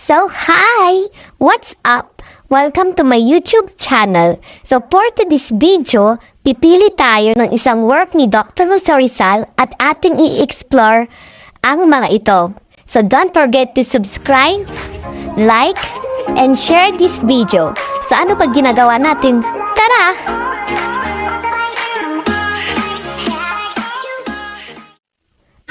So, hi! What's up? Welcome to my YouTube channel. So, for today's video, pipili tayo ng isang work ni Dr. Jose Rizal at ating i-explore ang mga ito. So, don't forget to subscribe, like, and share this video. So, ano pag ginagawa natin? Tara!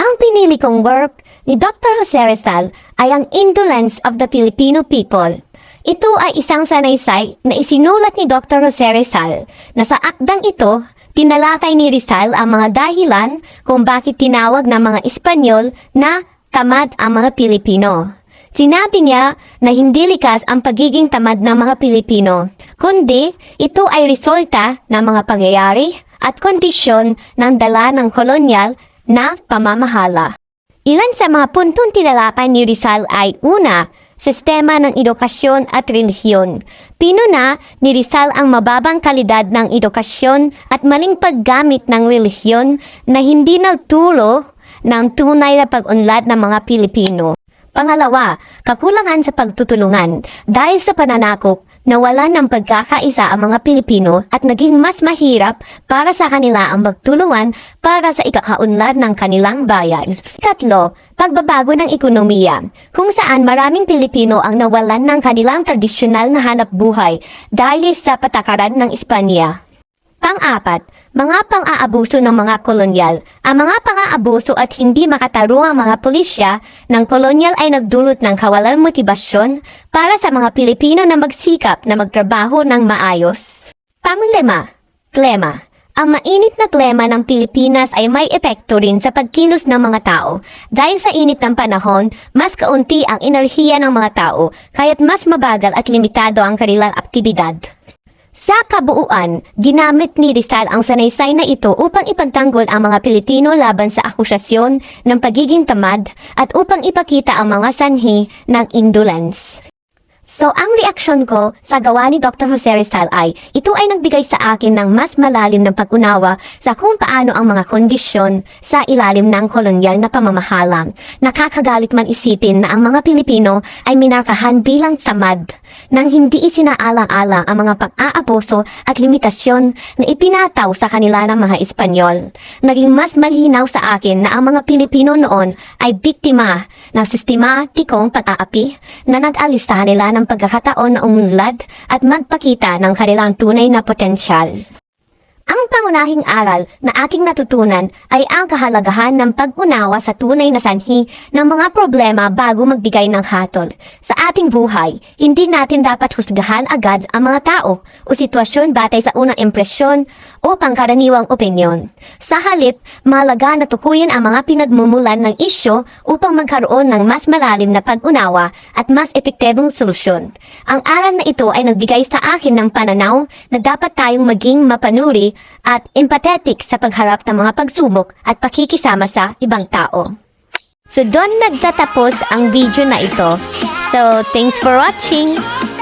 Ang pinili kong work ni Dr. Jose Rizal ay ang Indolence of the Filipino People. Ito ay isang sanaysay na isinulat ni Dr. Jose Rizal na sa akdang ito, tinalakay ni Rizal ang mga dahilan kung bakit tinawag ng mga Espanyol na tamad ang mga Pilipino. Sinabi niya na hindi likas ang pagiging tamad ng mga Pilipino, kundi ito ay resulta ng mga pangyayari at kondisyon ng dala ng kolonyal na pamamahala. Ilan sa mga puntong tinalakay ni Rizal ay una, sistema ng edukasyon at relihiyon. Pinuna ni Rizal ang mababang kalidad ng edukasyon at maling paggamit ng relihiyon na hindi nagtulo ng tunay na pag-unlad ng mga Pilipino. Pangalawa, kakulangan sa pagtutulungan. Dahil sa pananakop, nawalan ng pagkakaisa ang mga Pilipino at naging mas mahirap para sa kanila ang magtulungan para sa ikakaunlad ng kanilang bayan. Ikatlo, pagbabago ng ekonomiya, kung saan maraming Pilipino ang nawalan ng kanilang tradisyonal na hanap buhay dahil sa patakaran ng Espanya. Pang-apat, mga pang-aabuso ng mga kolonyal. Ang mga pang-aabuso at hindi makatarungang mga pulisya ng kolonyal ay nagdulot ng kawalang motibasyon para sa mga Pilipino na magsikap na magtrabaho ng maayos. Pang-lima, klima. Ang mainit na klima ng Pilipinas ay may epekto rin sa pagkilos ng mga tao. Dahil sa init ng panahon, mas kaunti ang enerhiya ng mga tao, kaya't mas mabagal at limitado ang kanilang aktibidad. Sa kabuuan, ginamit ni Rizal ang sanaysay na ito upang ipagtanggol ang mga Pilipino laban sa akusasyon ng pagiging tamad at upang ipakita ang mga sanhi ng indolence. So, ang reaksyon ko sa gawa ni Dr. Jose Rizal ay, ito ay nagbigay sa akin ng mas malalim na pag-unawa sa kung paano ang mga kondisyon sa ilalim ng kolonyal na pamamahala. Nakakagalit man isipin na ang mga Pilipino ay minarkahan bilang tamad nang hindi isinaalang-alang ang mga pag-aabuso at limitasyon na ipinataw sa kanila ng mga Espanyol. Naging mas malinaw sa akin na ang mga Pilipino noon ay biktima ng sistematikong pag-aapi na nag-alis sa kanila ng pagkakataon na umunlad at magpakita ng kanilang tunay na potensyal. Ang pangunahing aral na aking natutunan ay ang kahalagahan ng pag-unawa sa tunay na sanhi ng mga problema bago magbigay ng hatol. Sa ating buhay, hindi natin dapat husgahan agad ang mga tao o sitwasyon batay sa unang impresyon o pangkaraniwang opinyon. Sa halip, mahalaga na tukuyin ang mga pinagmumulan ng isyo upang magkaroon ng mas malalim na pag-unawa at mas epektibong solusyon. Ang aral na ito ay nagbigay sa akin ng pananaw na dapat tayong maging mapanuri at empathetic sa pagharap ng mga pagsubok at pakikisama sa ibang tao. So doon nagtatapos ang video na ito. So thanks for watching!